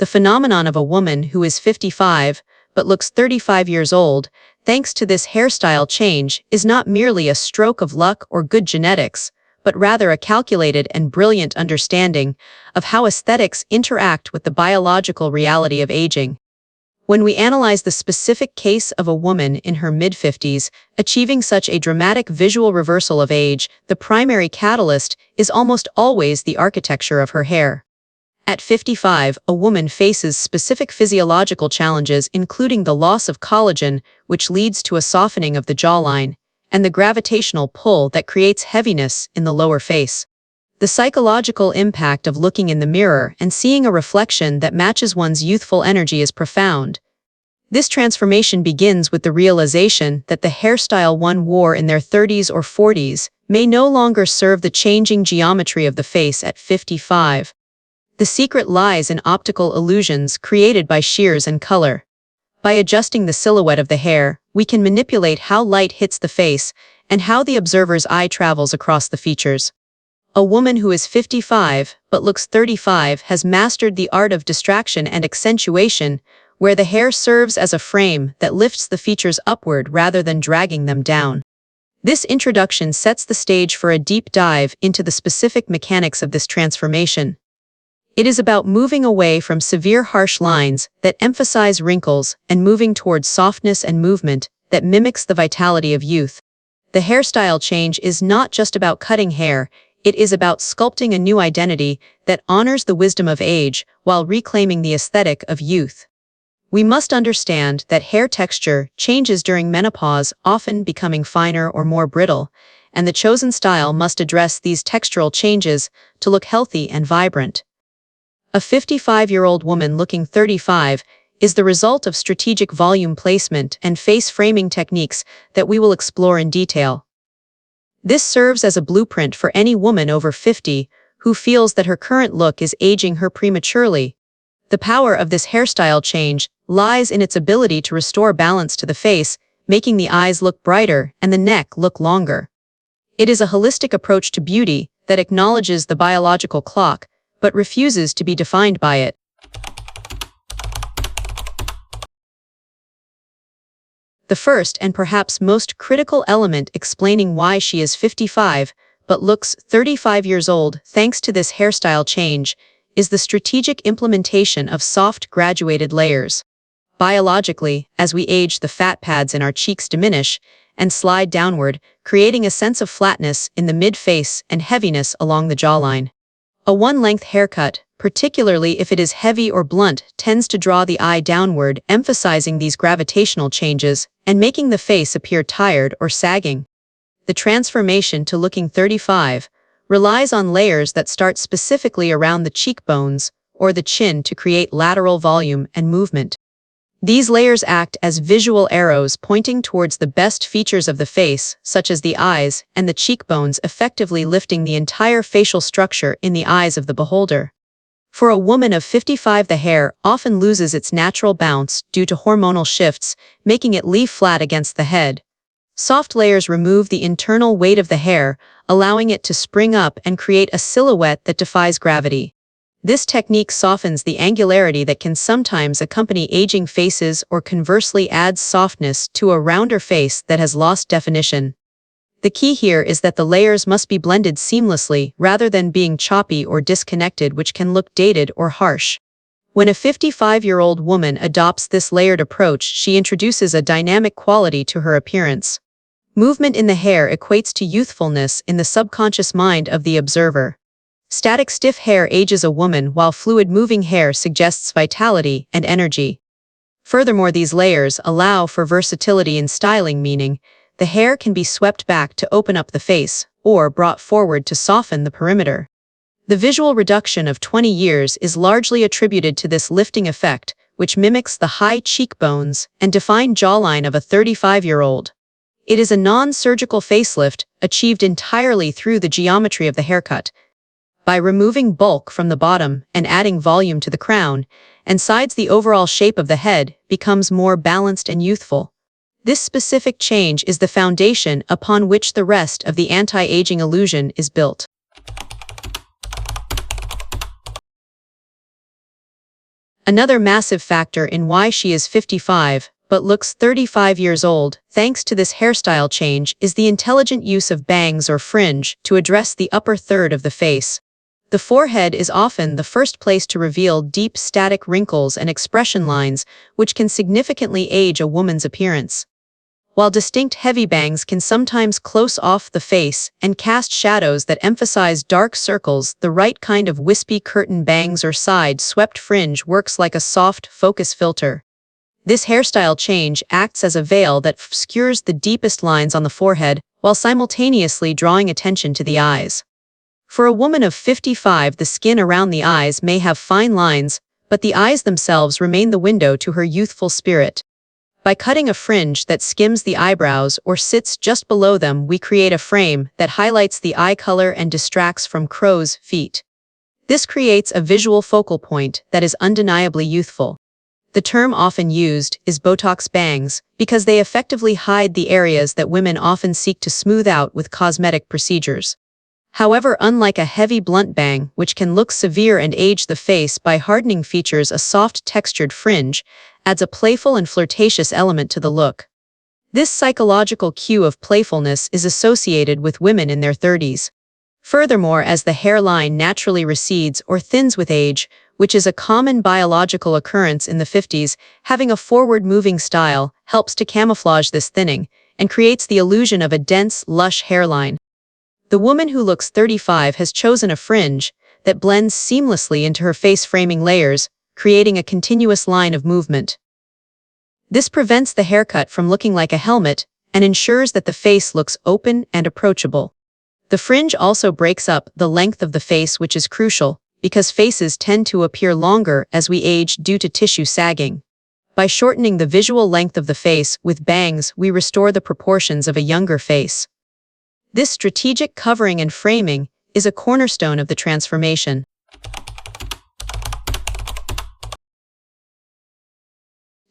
The phenomenon of a woman who is 55 but looks 35 years old, thanks to this hairstyle change, is not merely a stroke of luck or good genetics, but rather a calculated and brilliant understanding of how aesthetics interact with the biological reality of aging. When we analyze the specific case of a woman in her mid-50s achieving such a dramatic visual reversal of age, the primary catalyst is almost always the architecture of her hair. At 55, a woman faces specific physiological challenges, including the loss of collagen, which leads to a softening of the jawline, and the gravitational pull that creates heaviness in the lower face. The psychological impact of looking in the mirror and seeing a reflection that matches one's youthful energy is profound. This transformation begins with the realization that the hairstyle one wore in their 30s or 40s may no longer serve the changing geometry of the face at 55. The secret lies in optical illusions created by shears and color. By adjusting the silhouette of the hair, we can manipulate how light hits the face and how the observer's eye travels across the features. A woman who is 55 but looks 35 has mastered the art of distraction and accentuation, where the hair serves as a frame that lifts the features upward rather than dragging them down. This introduction sets the stage for a deep dive into the specific mechanics of this transformation. It is about moving away from severe harsh lines that emphasize wrinkles and moving towards softness and movement that mimics the vitality of youth. The hairstyle change is not just about cutting hair, it is about sculpting a new identity that honors the wisdom of age while reclaiming the aesthetic of youth. We must understand that hair texture changes during menopause, often becoming finer or more brittle, and the chosen style must address these textural changes to look healthy and vibrant. A 55-year-old woman looking 35 is the result of strategic volume placement and face framing techniques that we will explore in detail. This serves as a blueprint for any woman over 50 who feels that her current look is aging her prematurely. The power of this hairstyle change lies in its ability to restore balance to the face, making the eyes look brighter and the neck look longer. It is a holistic approach to beauty that acknowledges the biological clock, but refuses to be defined by it. The first and perhaps most critical element explaining why she is 55 but looks 35 years old thanks to this hairstyle change is the strategic implementation of soft graduated layers. Biologically, as we age, the fat pads in our cheeks diminish and slide downward, creating a sense of flatness in the mid-face and heaviness along the jawline. A one-length haircut, particularly if it is heavy or blunt, tends to draw the eye downward, emphasizing these gravitational changes and making the face appear tired or sagging. The transformation to looking 35 relies on layers that start specifically around the cheekbones or the chin to create lateral volume and movement. These layers act as visual arrows pointing towards the best features of the face, such as the eyes and the cheekbones, effectively lifting the entire facial structure in the eyes of the beholder. For a woman of 55, the hair often loses its natural bounce due to hormonal shifts, making it lie flat against the head. Soft layers remove the internal weight of the hair, allowing it to spring up and create a silhouette that defies gravity. This technique softens the angularity that can sometimes accompany aging faces or conversely adds softness to a rounder face that has lost definition. The key here is that the layers must be blended seamlessly rather than being choppy or disconnected, which can look dated or harsh. When a 55-year-old woman adopts this layered approach, she introduces a dynamic quality to her appearance. Movement in the hair equates to youthfulness in the subconscious mind of the observer. Static stiff hair ages a woman, while fluid moving hair suggests vitality and energy. Furthermore, these layers allow for versatility in styling, meaning the hair can be swept back to open up the face or brought forward to soften the perimeter. The visual reduction of 20 years is largely attributed to this lifting effect, which mimics the high cheekbones and defined jawline of a 35-year-old. It is a non-surgical facelift achieved entirely through the geometry of the haircut. By removing bulk from the bottom and adding volume to the crown and sides, the overall shape of the head becomes more balanced and youthful. This specific change is the foundation upon which the rest of the anti-aging illusion is built. Another massive factor in why she is 55, but looks 35 years old, thanks to this hairstyle change, is the intelligent use of bangs or fringe to address the upper third of the face. The forehead is often the first place to reveal deep static wrinkles and expression lines, which can significantly age a woman's appearance. While distinct heavy bangs can sometimes close off the face and cast shadows that emphasize dark circles, the right kind of wispy curtain bangs or side-swept fringe works like a soft focus filter. This hairstyle change acts as a veil that obscures the deepest lines on the forehead while simultaneously drawing attention to the eyes. For a woman of 55, the skin around the eyes may have fine lines, but the eyes themselves remain the window to her youthful spirit. By cutting a fringe that skims the eyebrows or sits just below them, we create a frame that highlights the eye color and distracts from crow's feet. This creates a visual focal point that is undeniably youthful. The term often used is Botox bangs because they effectively hide the areas that women often seek to smooth out with cosmetic procedures. However, unlike a heavy blunt bang, which can look severe and age the face by hardening features, a soft textured fringe adds a playful and flirtatious element to the look. This psychological cue of playfulness is associated with women in their 30s. Furthermore, as the hairline naturally recedes or thins with age, which is a common biological occurrence in the 50s, having a forward-moving style helps to camouflage this thinning and creates the illusion of a dense, lush hairline. The woman who looks 35 has chosen a fringe that blends seamlessly into her face-framing layers, creating a continuous line of movement. This prevents the haircut from looking like a helmet and ensures that the face looks open and approachable. The fringe also breaks up the length of the face, which is crucial because faces tend to appear longer as we age due to tissue sagging. By shortening the visual length of the face with bangs, we restore the proportions of a younger face. This strategic covering and framing is a cornerstone of the transformation.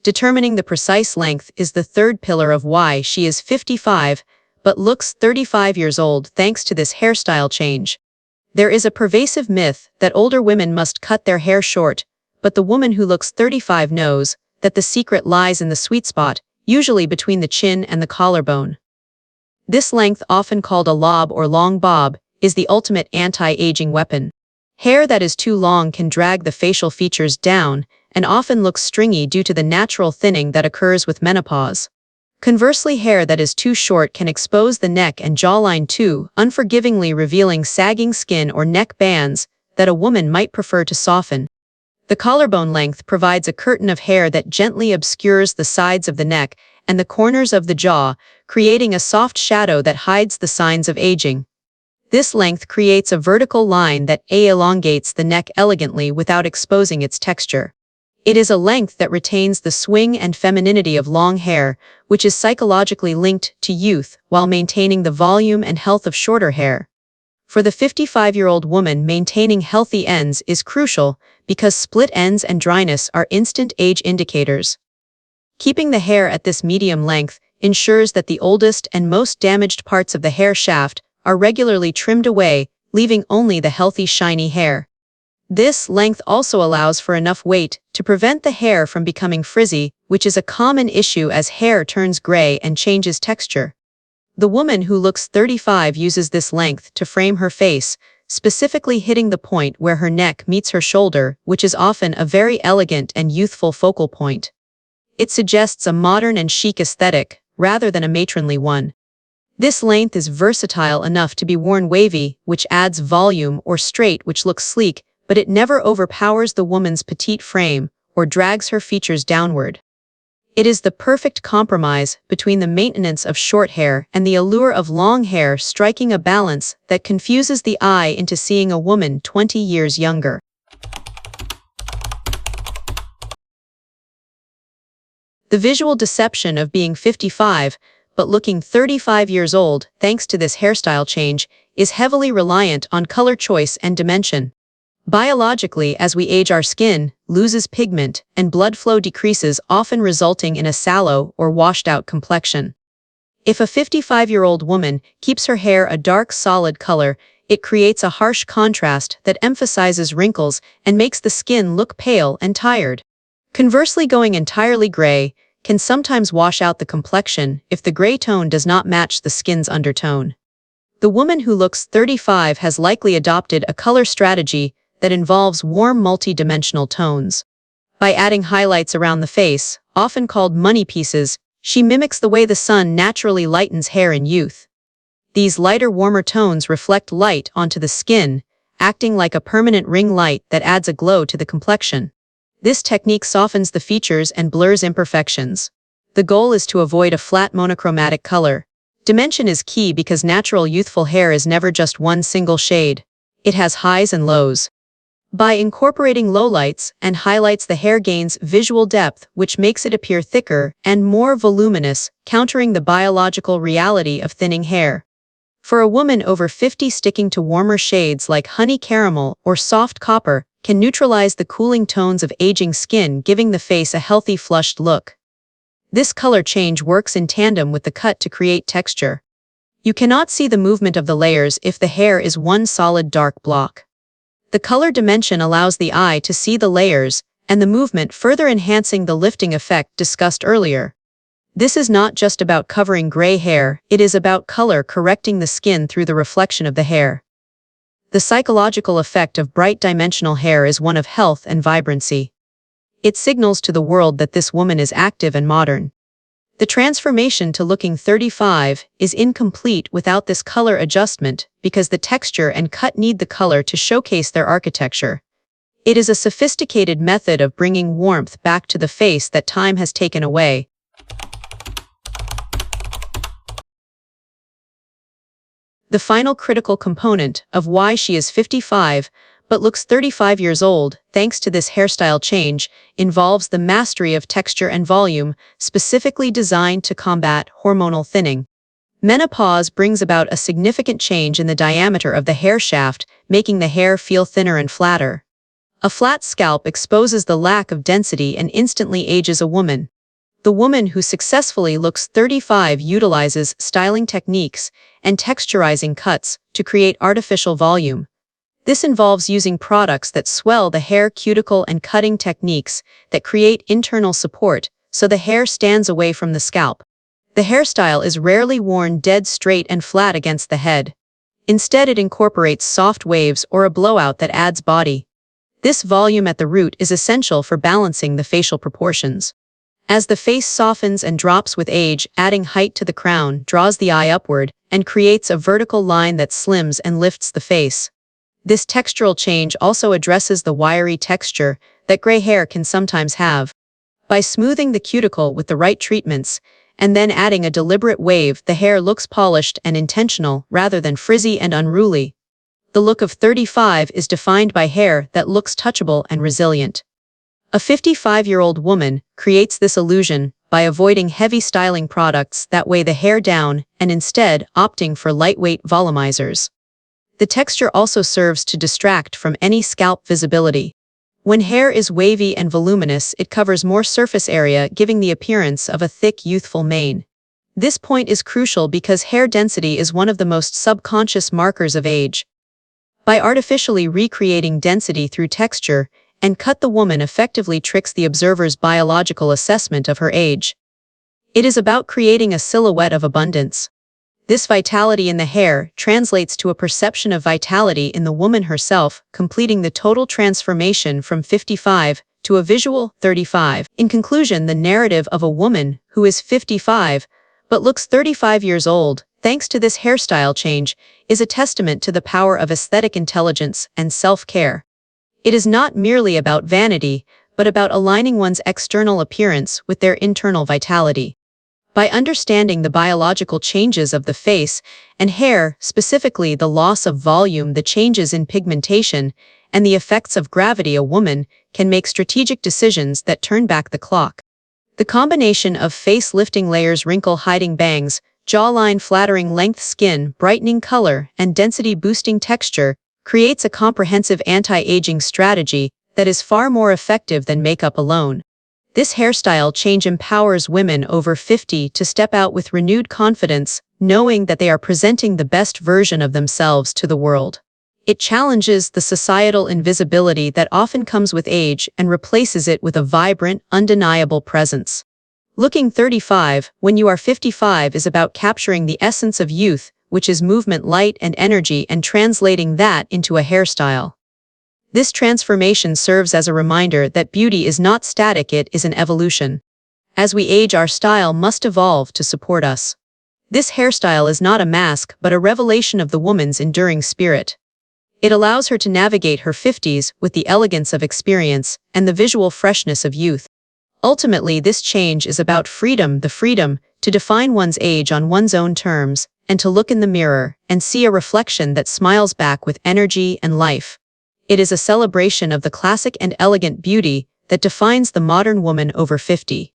Determining the precise length is the third pillar of why she is 55, but looks 35 years old thanks to this hairstyle change. There is a pervasive myth that older women must cut their hair short, but the woman who looks 35 knows that the secret lies in the sweet spot, usually between the chin and the collarbone. This length, often called a lob or long bob, is the ultimate anti-aging weapon. Hair that is too long can drag the facial features down and often looks stringy due to the natural thinning that occurs with menopause. Conversely, hair that is too short can expose the neck and jawline too, unforgivingly revealing sagging skin or neck bands that a woman might prefer to soften. The collarbone length provides a curtain of hair that gently obscures the sides of the neck and the corners of the jaw, creating a soft shadow that hides the signs of aging. This length creates a vertical line that elongates the neck elegantly without exposing its texture. It is a length that retains the swing and femininity of long hair, which is psychologically linked to youth while maintaining the volume and health of shorter hair. For the 55-year-old woman, maintaining healthy ends is crucial because split ends and dryness are instant age indicators. Keeping the hair at this medium length ensures that the oldest and most damaged parts of the hair shaft are regularly trimmed away, leaving only the healthy, shiny hair. This length also allows for enough weight to prevent the hair from becoming frizzy, which is a common issue as hair turns gray and changes texture. The woman who looks 35 uses this length to frame her face, specifically hitting the point where her neck meets her shoulder, which is often a very elegant and youthful focal point. It suggests a modern and chic aesthetic, rather than a matronly one. This length is versatile enough to be worn wavy, which adds volume, or straight, which looks sleek, but it never overpowers the woman's petite frame or drags her features downward. It is the perfect compromise between the maintenance of short hair and the allure of long hair, striking a balance that confuses the eye into seeing a woman 20 years younger. The visual deception of being 55, but looking 35 years old, thanks to this hairstyle change, is heavily reliant on color choice and dimension. Biologically, as we age, our skin loses pigment and blood flow decreases, often resulting in a sallow or washed-out complexion. If a 55-year-old woman keeps her hair a dark, solid color, it creates a harsh contrast that emphasizes wrinkles and makes the skin look pale and tired. Conversely, going entirely gray can sometimes wash out the complexion if the gray tone does not match the skin's undertone. The woman who looks 35 has likely adopted a color strategy that involves warm multi-dimensional tones. By adding highlights around the face, often called money pieces, she mimics the way the sun naturally lightens hair in youth. These lighter, warmer tones reflect light onto the skin, acting like a permanent ring light that adds a glow to the complexion. This technique softens the features and blurs imperfections. The goal is to avoid a flat monochromatic color. Dimension is key because natural youthful hair is never just one single shade. It has highs and lows. By incorporating lowlights and highlights, the hair gains visual depth, which makes it appear thicker and more voluminous, countering the biological reality of thinning hair. For a woman over 50, sticking to warmer shades like honey caramel or soft copper can neutralize the cooling tones of aging skin, giving the face a healthy, flushed look. This color change works in tandem with the cut to create texture. You cannot see the movement of the layers if the hair is one solid dark block. The color dimension allows the eye to see the layers and the movement, further enhancing the lifting effect discussed earlier. This is not just about covering gray hair, it is about color correcting the skin through the reflection of the hair. The psychological effect of bright dimensional hair is one of health and vibrancy. It signals to the world that this woman is active and modern. The transformation to looking 35 is incomplete without this color adjustment because the texture and cut need the color to showcase their architecture. It is a sophisticated method of bringing warmth back to the face that time has taken away. The final critical component of why she is 55 but looks 35 years old, thanks to this hairstyle change, involves the mastery of texture and volume, specifically designed to combat hormonal thinning. Menopause brings about a significant change in the diameter of the hair shaft, making the hair feel thinner and flatter. A flat scalp exposes the lack of density and instantly ages a woman. The woman who successfully looks 35 utilizes styling techniques and texturizing cuts to create artificial volume. This involves using products that swell the hair cuticle and cutting techniques that create internal support so the hair stands away from the scalp. The hairstyle is rarely worn dead straight and flat against the head. Instead, it incorporates soft waves or a blowout that adds body. This volume at the root is essential for balancing the facial proportions. As the face softens and drops with age, adding height to the crown draws the eye upward and creates a vertical line that slims and lifts the face. This textural change also addresses the wiry texture that gray hair can sometimes have. By smoothing the cuticle with the right treatments, and then adding a deliberate wave, the hair looks polished and intentional rather than frizzy and unruly. The look of 35 is defined by hair that looks touchable and resilient. A 55-year-old woman creates this illusion by avoiding heavy styling products that weigh the hair down and instead opting for lightweight volumizers. The texture also serves to distract from any scalp visibility. When hair is wavy and voluminous, it covers more surface area, giving the appearance of a thick, youthful mane. This point is crucial because hair density is one of the most subconscious markers of age. By artificially recreating density through texture and cut, the woman effectively tricks the observer's biological assessment of her age. It is about creating a silhouette of abundance. This vitality in the hair translates to a perception of vitality in the woman herself, completing the total transformation from 55 to a visual 35. In conclusion, the narrative of a woman who is 55 but looks 35 years old, thanks to this hairstyle change, is a testament to the power of aesthetic intelligence and self-care. It is not merely about vanity, but about aligning one's external appearance with their internal vitality. By understanding the biological changes of the face and hair, specifically the loss of volume, the changes in pigmentation, and the effects of gravity, a woman can make strategic decisions that turn back the clock. The combination of face-lifting layers, wrinkle-hiding bangs, jawline flattering length, skin brightening color, and density-boosting texture creates a comprehensive anti-aging strategy that is far more effective than makeup alone. This hairstyle change empowers women over 50 to step out with renewed confidence, knowing that they are presenting the best version of themselves to the world. It challenges the societal invisibility that often comes with age and replaces it with a vibrant, undeniable presence. Looking 35 when you are 55 is about capturing the essence of youth, which is movement, light, and energy, and translating that into a hairstyle. This transformation serves as a reminder that beauty is not static, it is an evolution. As we age, our style must evolve to support us. This hairstyle is not a mask, but a revelation of the woman's enduring spirit. It allows her to navigate her 50s with the elegance of experience and the visual freshness of youth. Ultimately, this change is about freedom, the freedom to define one's age on one's own terms, and to look in the mirror and see a reflection that smiles back with energy and life. It is a celebration of the classic and elegant beauty that defines the modern woman over 50.